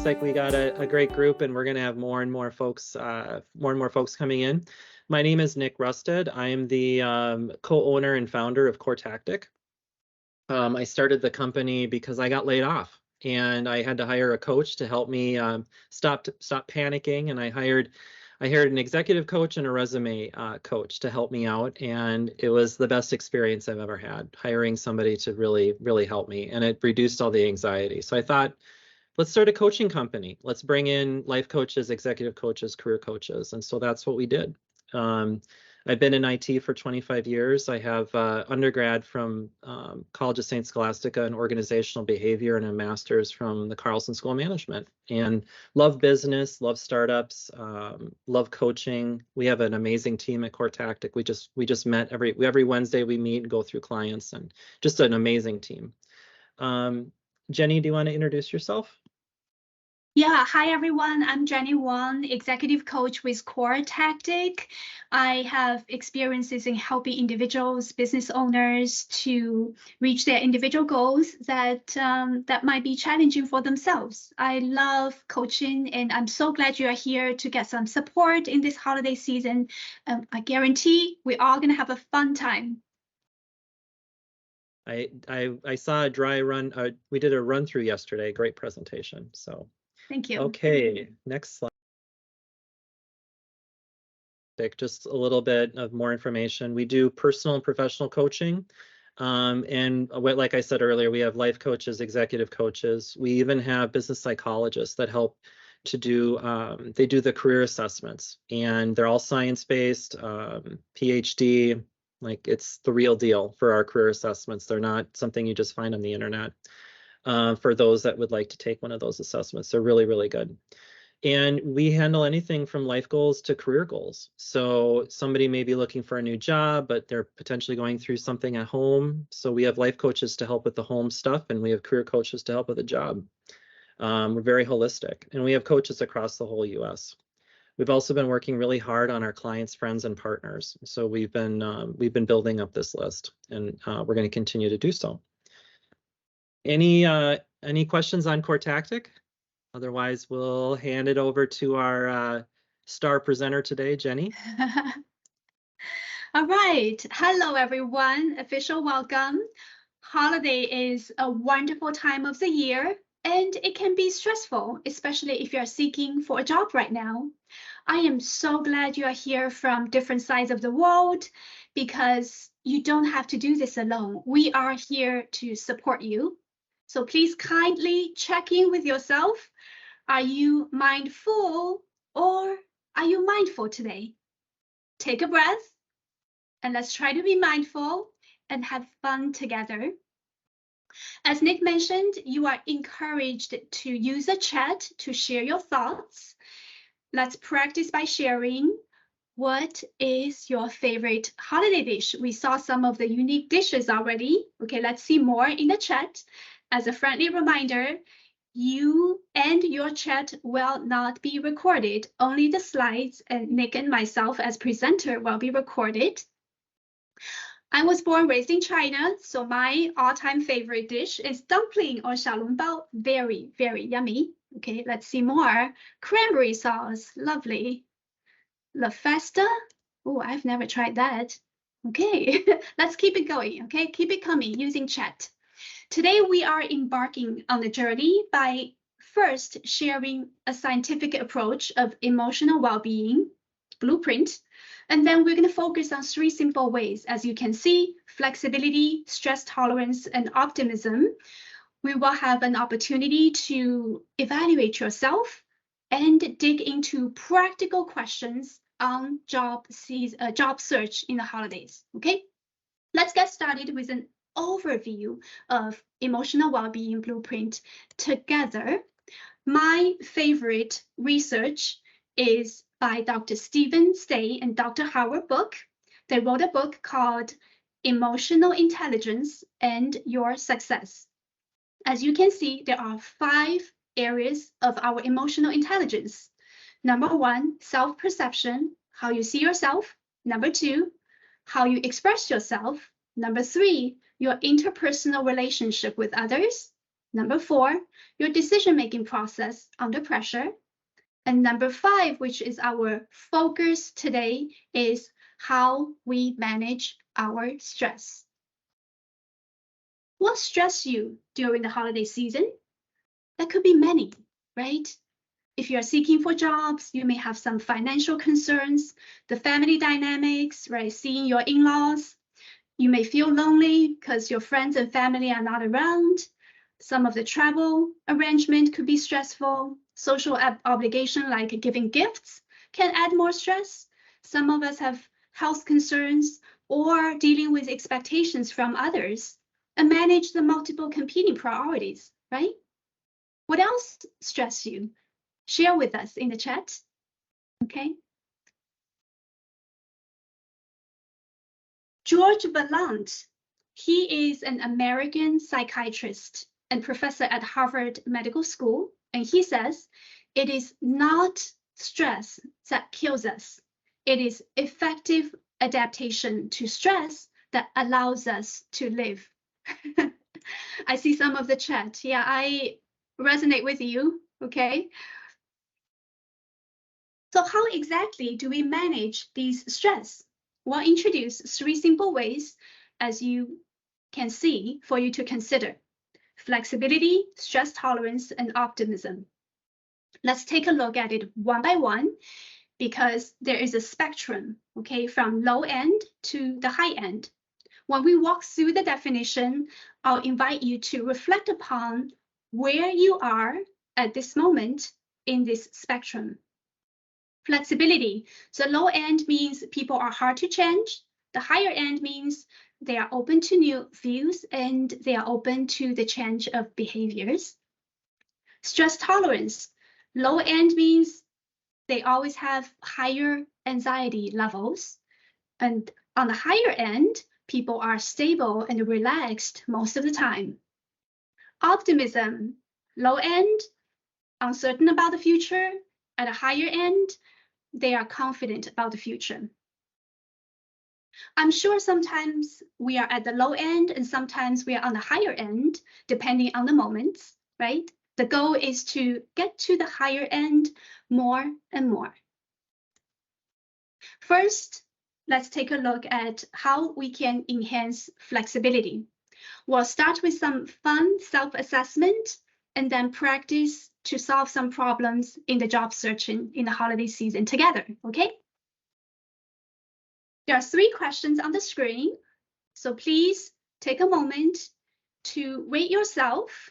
looks like we got a great group, and we're going to have more and more folks coming in. My name is Nick Rusted. I am the co-owner and founder of CoreTactic. I started the company because I got laid off, and I had to hire a coach to help me stop panicking. And I hired an executive coach and a resume coach to help me out, and it was the best experience I've ever had, hiring somebody to really help me, and it reduced all the anxiety. So I thought, let's start a coaching company. Let's bring in life coaches, executive coaches, career coaches. And so that's what we did. I've been in IT for 25 years. I have undergrad from College of St. Scholastica in organizational behavior and a master's from the Carlson School of Management. And love business, love startups, love coaching. We have an amazing team at CoreTactic. We just met every Wednesday. We meet and go through clients, and just an amazing team. Jenny, do you want to introduce yourself? Yeah, hi everyone. I'm Jenny Wang, executive coach with CoreTactic. I have experiences in helping individuals, business owners to reach their individual goals that might be challenging for themselves. I love coaching, and I'm so glad you are here to get some support in this holiday season. I guarantee we're all going to have a fun time. I saw a dry run. We did a run through yesterday. Great presentation. So. Thank you. Okay, next slide. Just a little bit of more information. We do personal and professional coaching. And like I said earlier, we have life coaches, executive coaches. We even have business psychologists that help to do, they do the career assessments, and they're all science-based, PhD, like it's the real deal for our career assessments. They're not something you just find on the internet. For those that would like to take one of those assessments. They're really good. And we handle anything from life goals to career goals. So somebody may be looking for a new job, but they're potentially going through something at home. So we have life coaches to help with the home stuff, and we have career coaches to help with the job. We're very holistic, and we have coaches across the whole US. We've also been working really hard on our clients, friends, and partners. So we've been building up this list, and we're going to continue to do so. Any questions on CoreTactic? Otherwise, we'll hand it over to our star presenter today, Jenny. All right. Hello, everyone. Official welcome. Holiday is a wonderful time of the year, and it can be stressful, especially if you're seeking for a job right now. I am so glad you are here from different sides of the world, because you don't have to do this alone. We are here to support you. So please kindly check in with yourself. Are you mindful, or are you mindful today? Take a breath, and let's try to be mindful and have fun together. As Nick mentioned, you are encouraged to use a chat to share your thoughts. Let's practice by sharing. What is your favorite holiday dish? We saw some of the unique dishes already. Okay, let's see more in the chat. As a friendly reminder, you and your chat will not be recorded. Only the slides and Nick and myself as presenter will be recorded. I was born raised in China, so my all-time favorite dish is dumpling or xiaolongbao. Very yummy. Okay, let's see more. Cranberry sauce, lovely. La Festa. Oh, I've never tried that. Okay, let's keep it going. Okay, keep it coming using chat. Today, we are embarking on the journey by first sharing a scientific approach of emotional well-being, blueprint, and then we're going to focus on 3 simple ways. As you can see, flexibility, stress tolerance, and optimism. We will have an opportunity to evaluate yourself and dig into practical questions on job search in the holidays. Okay, let's get started with an overview of emotional well-being blueprint together. My favorite research is by Dr. Stephen Stay and Dr. Howard Book. They wrote a book called Emotional Intelligence and Your Success. As you can see, there are 5 areas of our emotional intelligence. Number 1, self-perception, how you see yourself. Number 2, how you express yourself. Number 3, your interpersonal relationship with others. Number 4, your decision-making process under pressure. And number 5, which is our focus today, is how we manage our stress. What stress you during the holiday season? That could be many, right? If you're seeking for jobs, you may have some financial concerns, the family dynamics, right? Seeing your in-laws. You may feel lonely because your friends and family are not around. Some of the travel arrangement could be stressful. Social obligation like giving gifts can add more stress. Some of us have health concerns or dealing with expectations from others and manage the multiple competing priorities, right? What else stress you? Share with us in the chat, okay? George Vallant, he is an American psychiatrist and professor at Harvard Medical School, and he says, it is not stress that kills us. It is effective adaptation to stress that allows us to live. I see some of the chat. Yeah, I resonate with you, okay? So how exactly do we manage these stress? We'll introduce 3 simple ways, as you can see, for you to consider: flexibility, stress tolerance, and optimism. Let's take a look at it one by one, because there is a spectrum, okay, from low end to the high end. When we walk through the definition, I'll invite you to reflect upon where you are at this moment in this spectrum. Flexibility. So low end means people are hard to change. The higher end means they are open to new views and they are open to the change of behaviors. Stress tolerance. Low end means they always have higher anxiety levels. And on the higher end, people are stable and relaxed most of the time. Optimism. Low end, uncertain about the future. At a higher end, they are confident about the future. I'm sure sometimes we are at the low end and sometimes we are on the higher end, depending on the moments, right? The goal is to get to the higher end more and more. First, let's take a look at how we can enhance flexibility. We'll start with some fun self-assessment and then practice to solve some problems in the job searching in the holiday season together, okay? There are 3 questions on the screen, so please take a moment to rate yourself.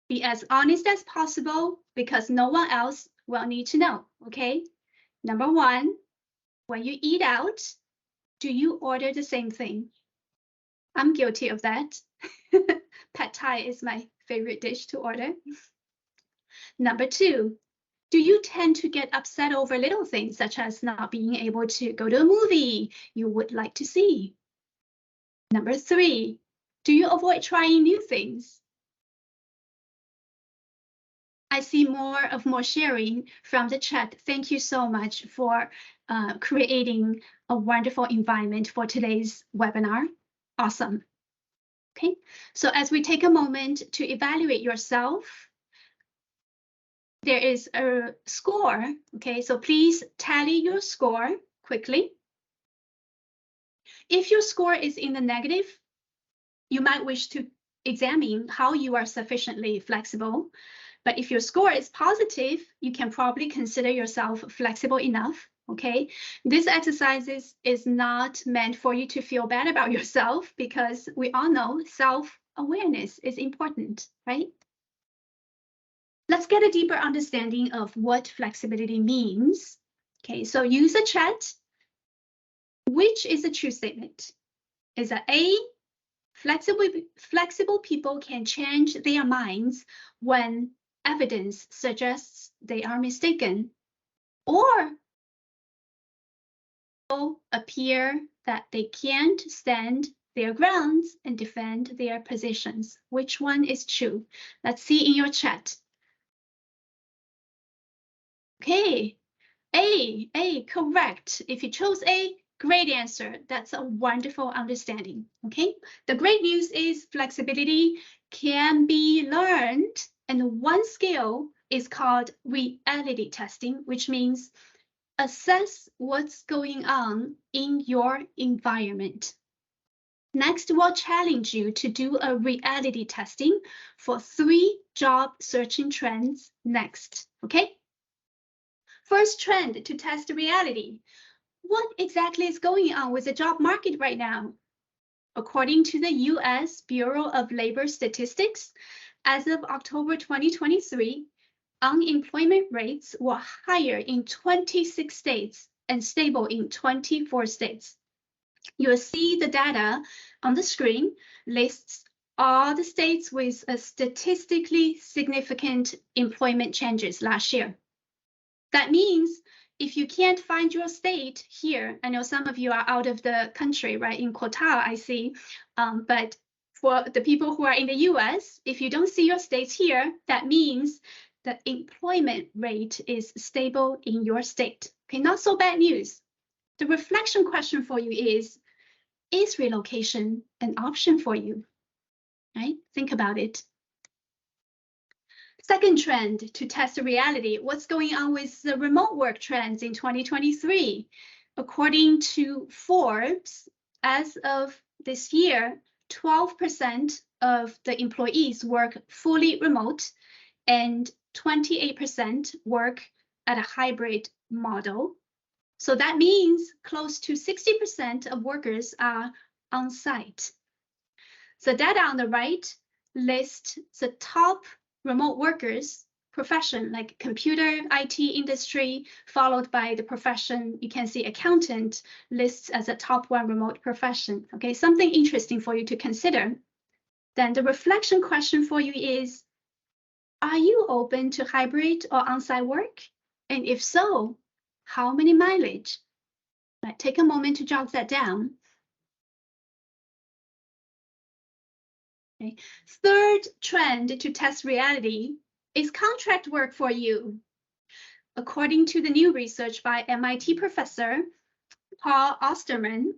Be as honest as possible because no one else will need to know, okay? Number 1, when you eat out, do you order the same thing? I'm guilty of that. Pad Thai is my favorite dish to order. Number 2, do you tend to get upset over little things, such as not being able to go to a movie you would like to see? Number 3, do you avoid trying new things? I see more sharing from the chat. Thank you so much for creating a wonderful environment for today's webinar. Awesome. Okay, so as we take a moment to evaluate yourself, there is a score, okay? So please tally your score quickly. If your score is in the negative, you might wish to examine how you are sufficiently flexible. But if your score is positive, you can probably consider yourself flexible enough, okay? This exercise is not meant for you to feel bad about yourself because we all know self-awareness is important, right? Let's get a deeper understanding of what flexibility means. Okay, so use the chat. Which is a true statement? Is that A, flexible people can change their minds when evidence suggests they are mistaken, or appear that they can't stand their grounds and defend their positions? Which one is true? Let's see in your chat. Okay, A, correct. If you chose A, Great answer. That's a wonderful understanding. Okay. The great news is flexibility can be learned. And one skill is called reality testing, which means assess what's going on in your environment. Next, we'll challenge you to do a reality testing for 3 job searching trends next. Okay. First trend to test reality. What exactly is going on with the job market right now? According to the U.S. Bureau of Labor Statistics, as of October 2023, unemployment rates were higher in 26 states and stable in 24 states. You'll see the data on the screen lists all the states with a statistically significant employment changes last year. That means if you can't find your state here, I know some of you are out of the country, right? In Qatar, I see. But for the people who are in the US, if you don't see your states here, that means the employment rate is stable in your state. Okay, not so bad news. The reflection question for you is relocation an option for you? Right? Think about it. Second trend to test the reality, what's going on with the remote work trends in 2023? According to Forbes, as of this year, 12% of the employees work fully remote and 28% work at a hybrid model. So that means close to 60% of workers are on site. The data on the right lists the top remote workers profession, like computer IT industry, followed by the profession. You can see accountant lists as a top 1 remote profession. Okay, something interesting for you to consider. Then the reflection question for you is, are you open to hybrid or on-site work? And if so, how many mileage? Right, take a moment to jot that down. Okay. Third trend to test reality is contract work for you. According to the new research by MIT professor Paul Osterman,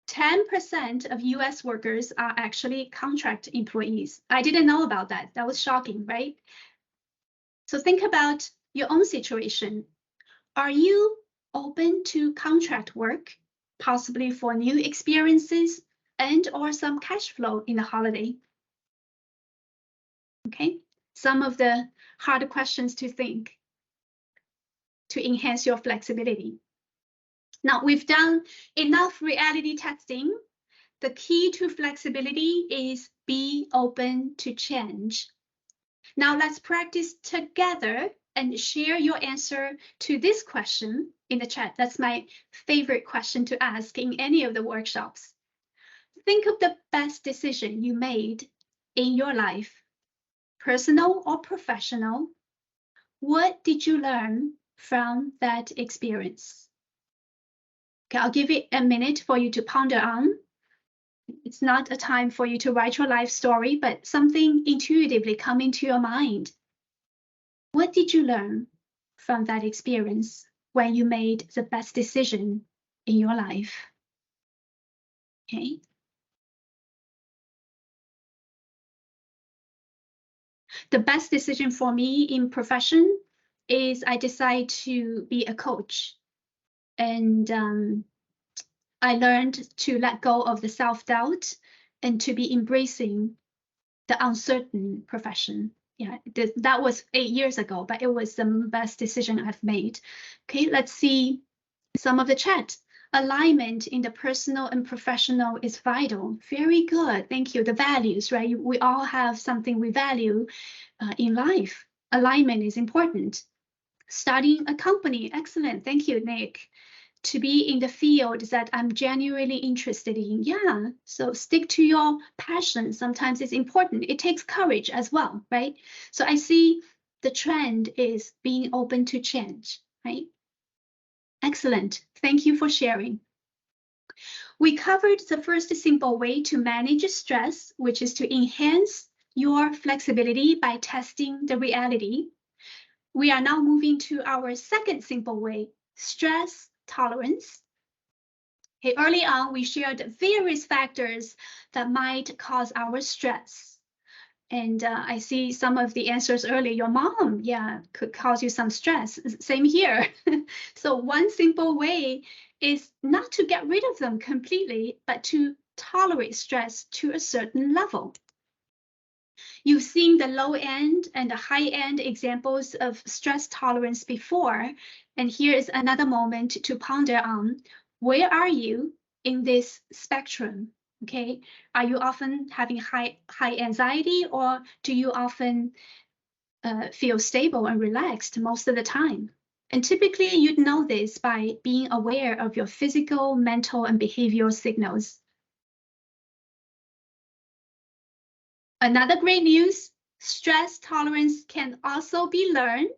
10% of US workers are actually contract employees. I didn't know about that. That was shocking, right? So think about your own situation. Are you open to contract work, possibly for new experiences and or some cash flow in the holiday? Okay, some of the harder questions to think to enhance your flexibility. Now, we've done enough reality testing. The key to flexibility is be open to change. Now, let's practice together and share your answer to this question in the chat. That's my favorite question to ask in any of the workshops. Think of the best decision you made in your life, personal or professional. What did you learn from that experience? Okay, I'll give it a minute for you to ponder on. It's not a time for you to write your life story, but something intuitively come into your mind. What did you learn from that experience when you made the best decision in your life? Okay. The best decision for me in profession is I decide to be a coach. And I learned to let go of the self-doubt and to be embracing the uncertain profession. Yeah, that was 8 years ago, but it was the best decision I've made. Okay, let's see some of the chat. Alignment in the personal and professional is vital. Very good, thank you. The values, right? We all have something we value in life. Alignment is important. Starting a company, excellent. Thank you, Nick. To be in the field that I'm genuinely interested in. Yeah, so stick to your passion. Sometimes it's important. It takes courage as well, right? So I see the trend is being open to change, right? Excellent. Thank you for sharing. We covered the first simple way to manage stress, which is to enhance your flexibility by testing the reality. We are now moving to our second simple way, stress tolerance. Okay, early on, we shared various factors that might cause our stress. And I see some of the answers earlier. Your mom, yeah, could cause you some stress. Same here. So one simple way is not to get rid of them completely, but to tolerate stress to a certain level. You've seen the low end and the high end examples of stress tolerance before, and here is another moment to ponder on. Where are you in this spectrum? Okay, are you often having high anxiety, or do you often feel stable and relaxed most of the time? And typically you'd know this by being aware of your physical, mental, and behavioral signals. Another great news, stress tolerance can also be learned.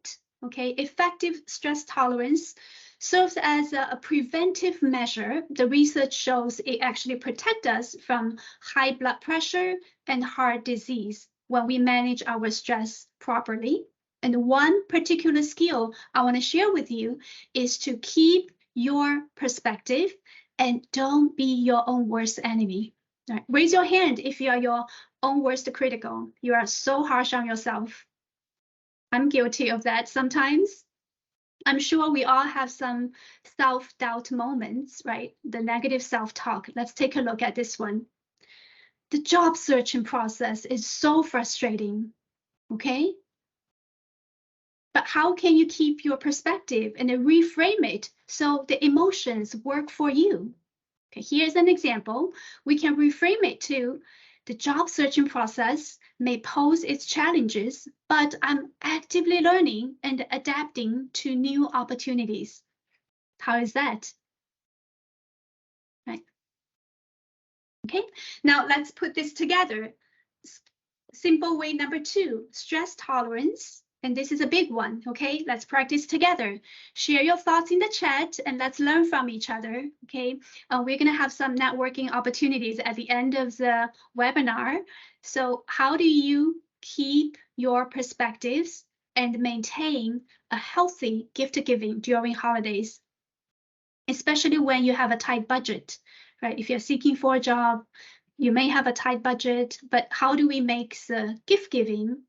Okay, effective stress tolerance serves as a preventive measure. The research shows it actually protects us from high blood pressure and heart disease when we manage our stress properly. And one particular skill I want to share with you is to keep your perspective and don't be your own worst enemy. All right. Raise your hand if you are your own worst critical. You are so harsh on yourself. I'm guilty of that sometimes. I'm sure we all have some self-doubt moments, right? The negative self-talk. Let's take a look at this one. The job searching process is so frustrating, okay? But how can you keep your perspective and reframe it so the emotions work for you? Okay, here's an example. We can reframe it to the job searching process may pose its challenges, but I'm actively learning and adapting to new opportunities. How is that? Right. Okay, now let's put this together. Simple way number 2, stress tolerance. And this is a big one, okay? Let's practice together. Share your thoughts in the chat and let's learn from each other, okay? We're gonna have some networking opportunities at the end of the webinar. So how do you keep your perspectives and maintain a healthy gift giving during holidays? Especially when you have a tight budget, right? If you're seeking for a job, you may have a tight budget, but how do we make the gift giving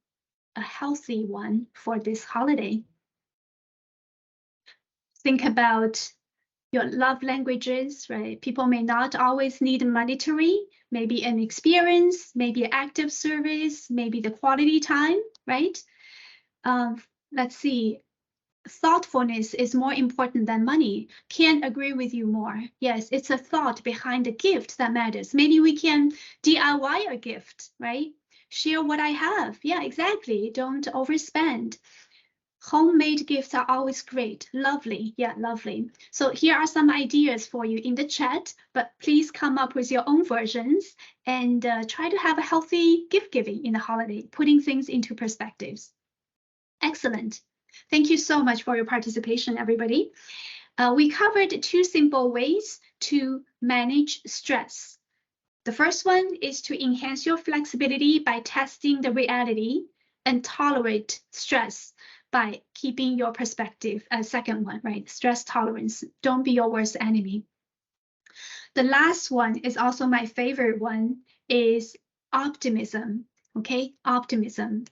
a healthy one for this holiday? Think about your love languages, right? People may not always need monetary, maybe an experience, maybe an active service, maybe the quality time, right? Let's see. Thoughtfulness is more important than money. Can't agree with you more. Yes, it's a thought behind the gift that matters. Maybe we can DIY a gift, right? Share what I have. Yeah, exactly. Don't overspend. Homemade gifts are always great. Lovely. Yeah, lovely. So here are some ideas for you in the chat, but please come up with your own versions and try to have a healthy gift giving in the holiday, putting things into perspectives. Excellent. Thank you so much for your participation, everybody. We covered 2 simple ways to manage stress. The first one is to enhance your flexibility by testing the reality and tolerate stress by keeping your perspective. Second one, right? Stress tolerance. Don't be your worst enemy. The last one is also my favorite one, is optimism. Okay, optimism.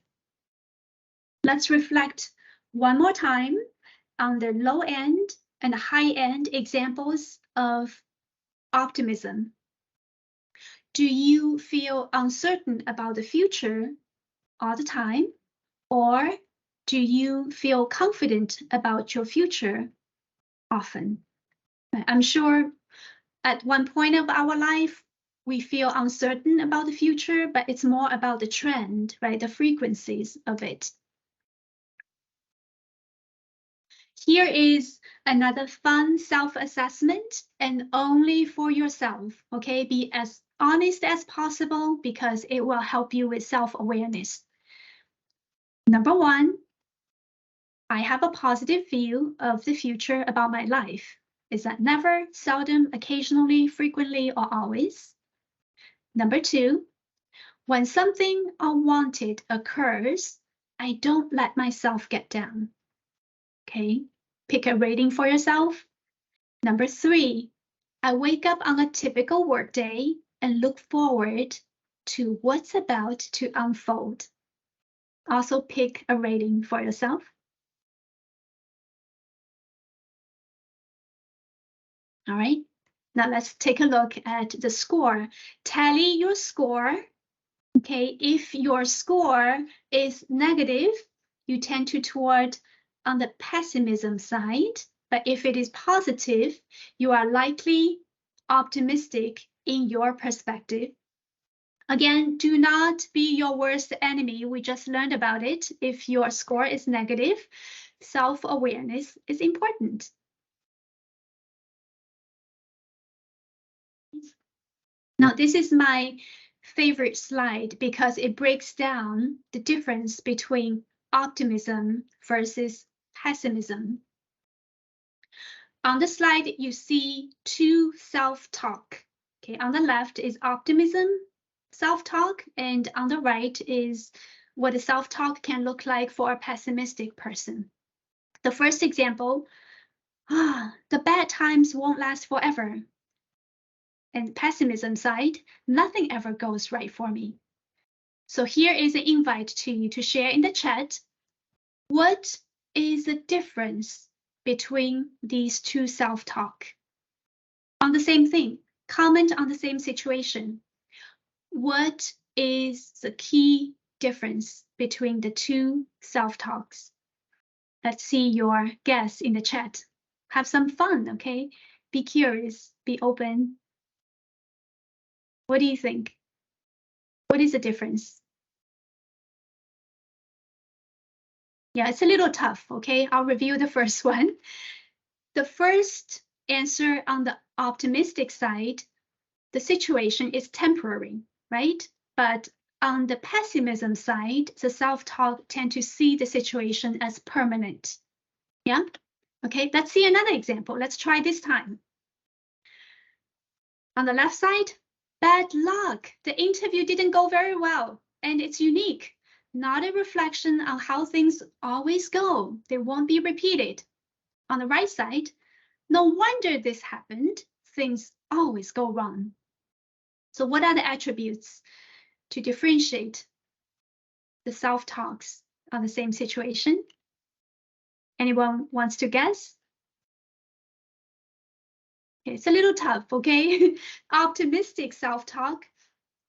Let's reflect one more time on the low end and high end examples of optimism. Do you feel uncertain about the future all the time? Or do you feel confident about your future often? I'm sure at one point of our life, we feel uncertain about the future, but it's more about the trend, right? The frequencies of it. Here is another fun self-assessment, and only for yourself, okay? Be as honest as possible because it will help you with self-awareness. Number 1, I have a positive view of the future about my life. Is that never, seldom, occasionally, frequently, or always? Number 2, when something unwanted occurs, I don't let myself get down. Okay, pick a rating for yourself. Number 3, I wake up on a typical workday and look forward to what's about to unfold. Also pick a rating for yourself. All right, now let's take a look at the score. Tally your score. Okay, if your score is negative, you tend to toward on the pessimism side. But if it is positive, you are likely optimistic in your perspective. Again, do not be your worst enemy. We just learned about it. If your score is negative, self-awareness is important. Now, this is my favorite slide because it breaks down the difference between optimism versus pessimism. On the slide, you see two self-talk. Okay, on the left is optimism self-talk, and on the right is what a self-talk can look like for a pessimistic person. The first example, the bad times won't last forever. And pessimism side, nothing ever goes right for me. So here is an invite to you to share in the chat. What is the difference between these two self-talk? On the same thing, comment on the same situation. What is the key difference between the two self-talks? Let's see your guess in the chat. Have some fun, okay? Be curious, be open. What do you think? What is the difference? Yeah, it's a little tough, okay? I'll review the first one. The first answer on the optimistic side, the situation is temporary, right? But on the pessimism side, the self-talk tend to see the situation as permanent. Yeah? Okay, let's see another example. Let's try this time. On the left side, bad luck. The interview didn't go very well, and it's unique. Not a reflection on how things always go. They won't be repeated. On the right side, no wonder this happened. Things always go wrong. So what are the attributes to differentiate the self-talks on the same situation? Anyone wants to guess? It's a little tough, okay? Optimistic self-talk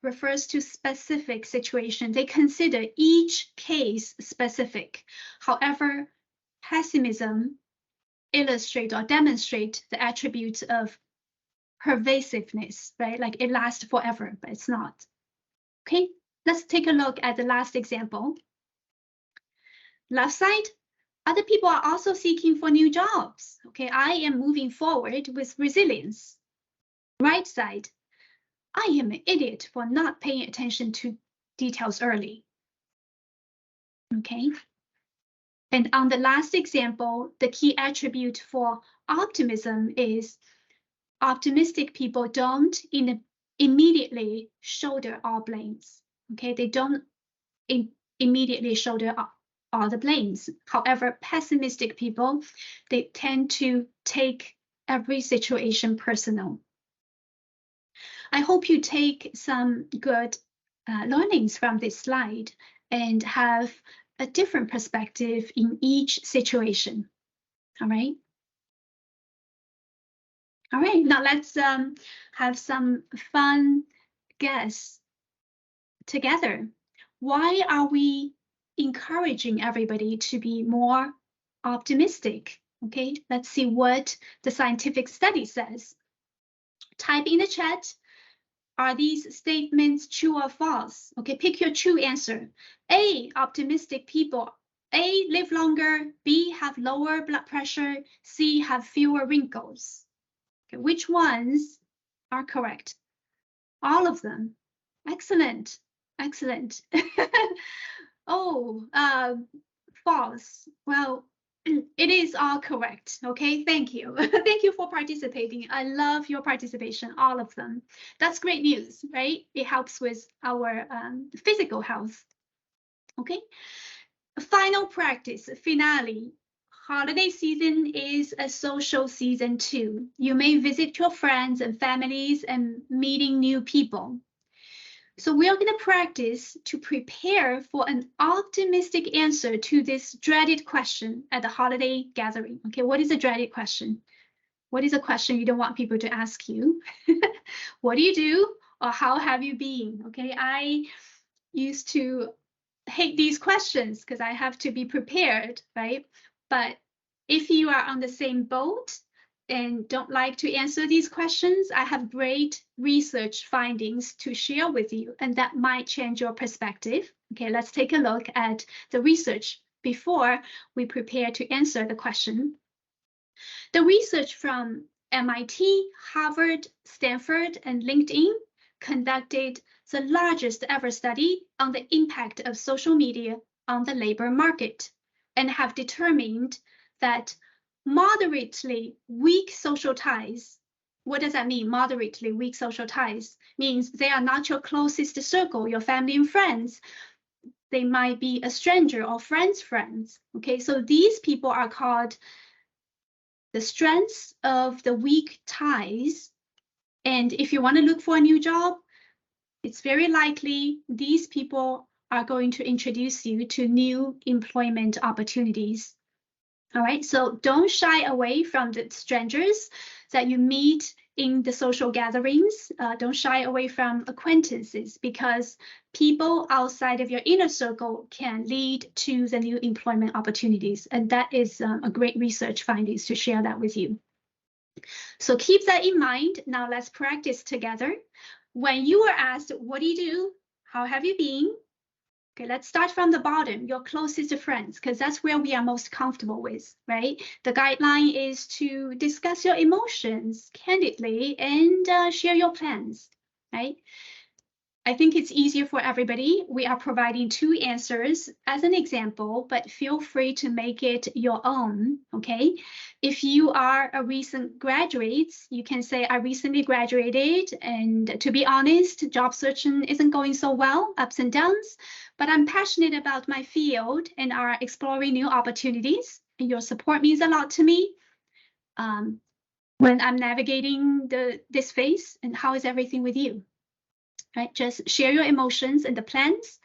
refers to specific situation. They consider each case specific. However, pessimism illustrate or demonstrate the attributes of pervasiveness, right? Like it lasts forever, but it's not. Okay, let's take a look at the last example. Left side, other people are also seeking for new jobs. Okay, I am moving forward with resilience. Right side, I am an idiot for not paying attention to details early. Okay. And on the last example, the key attribute for optimism is optimistic people don't immediately shoulder all blames. Okay, they don't immediately shoulder all the blames. However, pessimistic people, they tend to take every situation personal. I hope you take some good learnings from this slide and have a different perspective in each situation. All right. All right, now let's have some fun guess together. Why are we encouraging everybody to be more optimistic? Okay, let's see what the scientific study says. Type in the chat, are these statements true or false? Okay, pick your true answer. A, optimistic people. A, live longer. B, have lower blood pressure. C, have fewer wrinkles. Okay, which ones are correct? All of them. Excellent, excellent. Oh, false. Well, it is all correct. Okay, thank you. Thank you for participating. I love your participation, all of them. That's great news, right? It helps with our physical health. Okay, final practice, finale. holiday season is a social season too. You may visit your friends and families and meeting new people. So we are going to practice to prepare for an optimistic answer to this dreaded question at the holiday gathering. Okay, what is a dreaded question? What is a question you don't want people to ask you? What do you do? Or how have you been? Okay, I used to hate these questions because I have to be prepared, right? But if you are on the same boat and don't like to answer these questions, I have great research findings to share with you, and that might change your perspective. Okay, let's take a look at the research before we prepare to answer the question. The research from MIT, Harvard, Stanford, and LinkedIn conducted the largest ever study on the impact of social media on the labor market and have determined that moderately weak social ties. What does that mean? Moderately weak social ties means they are not your closest circle, your family and friends. They might be a stranger or friends' friends. Okay, so these people are called the strengths of the weak ties. And if you want to look for a new job, it's very likely these people are going to introduce you to new employment opportunities. All right, so don't shy away from the strangers that you meet in the social gatherings. Don't shy away from acquaintances, because people outside of your inner circle can lead to the new employment opportunities. And that is a great research findings to share that with you. So keep that in mind. Now let's practice together. When you are asked, what do you do? How have you been? Okay, let's start from the bottom, your closest friends, because that's where we are most comfortable with, right? The guideline is to discuss your emotions candidly and share your plans, right? I think it's easier for everybody. We are providing 2 answers as an example, but feel free to make it your own, okay? If you are a recent graduate, you can say, I recently graduated, and to be honest, job searching isn't going so well, ups and downs, but I'm passionate about my field and are exploring new opportunities. And your support means a lot to me when I'm navigating this phase. And how is everything with you? Right, just share your emotions and the plans.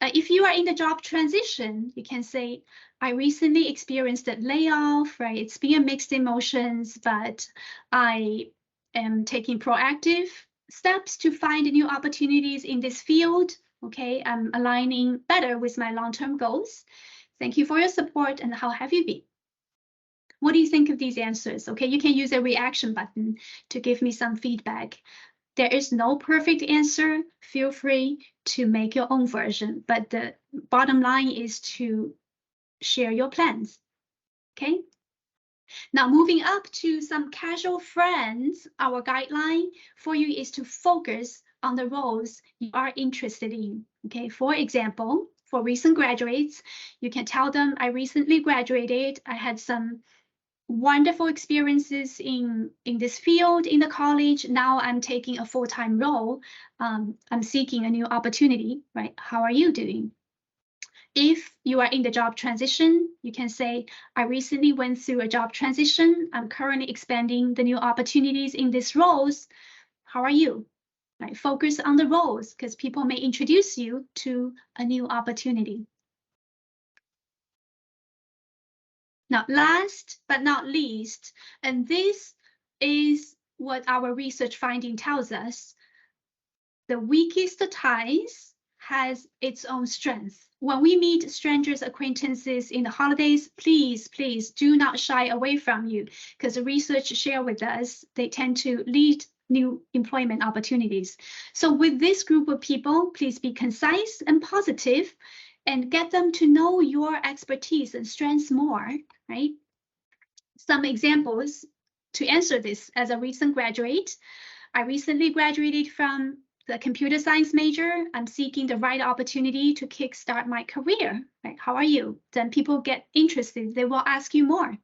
If you are in the job transition, you can say, I recently experienced a layoff, right? It's been a mixed emotions, but I am taking proactive steps to find new opportunities in this field. Okay, I'm aligning better with my long-term goals. Thank you for your support, and how have you been? What do you think of these answers? Okay, you can use a reaction button to give me some feedback. There is no perfect answer. Feel free to make your own version, but the bottom line is to share your plans, okay? Now, moving up to some casual friends, our guideline for you is to focus on the roles you are interested in, okay? For example, for recent graduates, you can tell them, I recently graduated. I had some wonderful experiences in this field in the college. Now I'm taking a full-time role. I'm seeking a new opportunity, right? How are you doing? If you are in the job transition, you can say, I recently went through a job transition. I'm currently expanding the new opportunities in these roles. How are you? Right? Focus on the roles, because people may introduce you to a new opportunity. Now, last but not least, and this is what our research finding tells us, the weakest ties has its own strength. When we meet strangers, acquaintances in the holidays, please, please do not shy away from you, because the research share with us, they tend to lead new employment opportunities. So with this group of people, please be concise and positive, and get them to know your expertise and strengths more, right? Some examples to answer this. As a recent graduate, I recently graduated from the computer science major. I'm seeking the right opportunity to kickstart my career, right? How are you? Then people get interested. They will ask you more.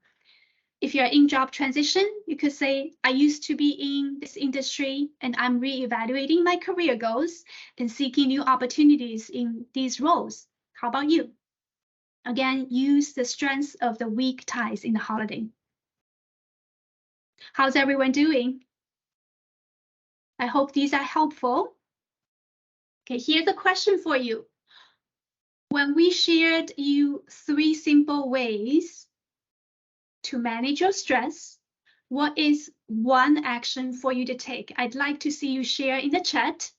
If you're in job transition, you could say, I used to be in this industry and I'm reevaluating my career goals and seeking new opportunities in these roles. How about you? Again, use the strengths of the weak ties in the holiday. How's everyone doing? I hope these are helpful. Okay, here's a question for you. When we shared you 3 simple ways to manage your stress, what is one action for you to take? I'd like to see you share in the chat.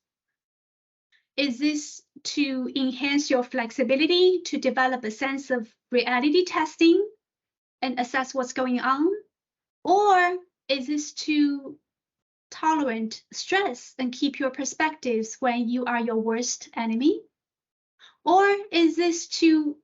Is this to enhance your flexibility, to develop a sense of reality testing and assess what's going on? Or is this to tolerate stress and keep your perspectives when you are your worst enemy? Or is this to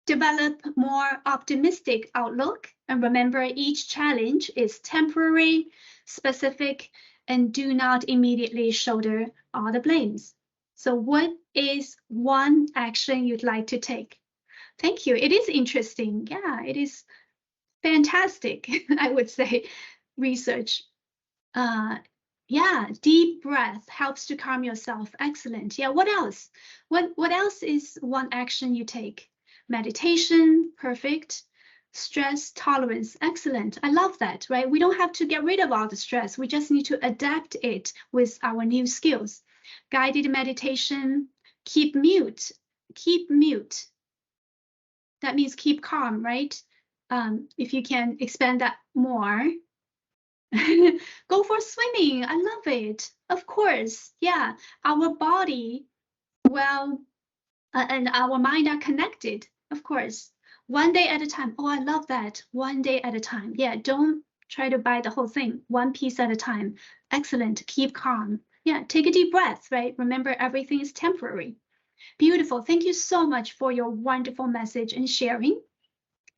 develop more optimistic outlook and remember each challenge is temporary, specific, and do not immediately shoulder all the blames? So what is one action you'd like to take? Thank you. It is interesting. Yeah, it is fantastic, I would say, research. Yeah, deep breath helps to calm yourself. Excellent. Yeah, what else? What else is one action you take? Meditation, perfect. Stress tolerance, excellent. I love that, right? We don't have to get rid of all the stress. We just need to adapt it with our new skills. Guided meditation, keep mute. Keep mute. That means keep calm, right? If you can expand that more. Go for swimming. I love it. Of course. Yeah. Our body, well, and our mind are connected. Of course. One day at a time. Oh, I love that. One day at a time. Yeah. Don't try to buy the whole thing. One piece at a time. Excellent. Keep calm. Yeah. Take a deep breath, right? Remember, everything is temporary. Beautiful. Thank you so much for your wonderful message and sharing.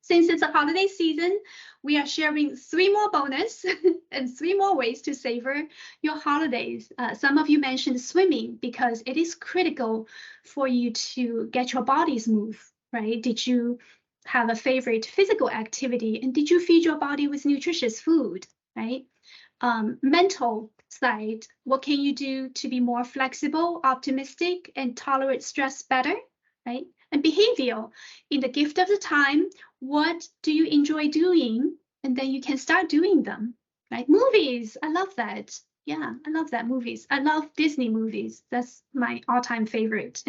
Since it's a holiday season, we are sharing 3 more bonus and 3 more ways to savor your holidays. Some of you mentioned swimming because it is critical for you to get your bodies move, right? Did you have a favorite physical activity and did you feed your body with nutritious food, right? Mental side, what can you do to be more flexible, optimistic, and tolerate stress better, right? And behavioral, in the gift of the time, what do you enjoy doing? And then you can start doing them, right? Movies, I love that. Yeah, I love that, movies. I love Disney movies. That's my all-time favorite.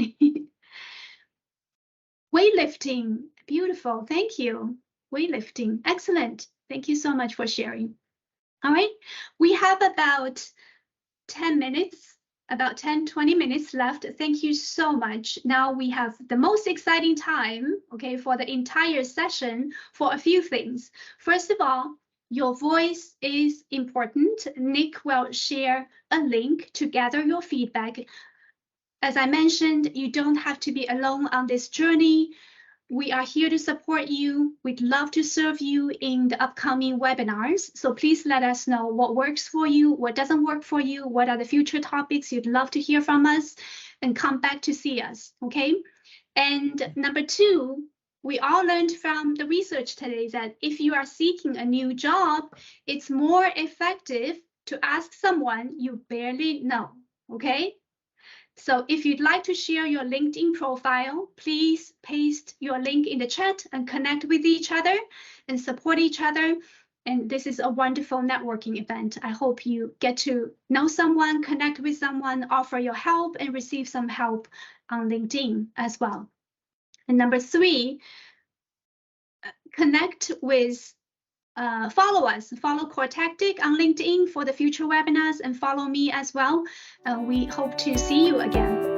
Weightlifting, beautiful, thank you. Weightlifting, excellent. Thank you so much for sharing. All right, we have about 10 minutes, about 10, 20 minutes left. Thank you so much. Now we have the most exciting time, okay, for the entire session for a few things. First of all, your voice is important. Nick will share a link to gather your feedback. As I mentioned, you don't have to be alone on this journey. We are here to support you. We'd love to serve you in the upcoming webinars. So please let us know what works for you, what doesn't work for you, what are the future topics you'd love to hear from us, and come back to see us, okay? And number 2, we all learned from the research today that if you are seeking a new job, it's more effective to ask someone you barely know, okay? So if you'd like to share your LinkedIn profile, please paste your link in the chat and connect with each other and support each other. And this is a wonderful networking event. I hope you get to know someone, connect with someone, offer your help, and receive some help on LinkedIn as well. And number 3, connect with follow us, follow CoreTactic on LinkedIn for the future webinars, and follow me as well. We hope to see you again.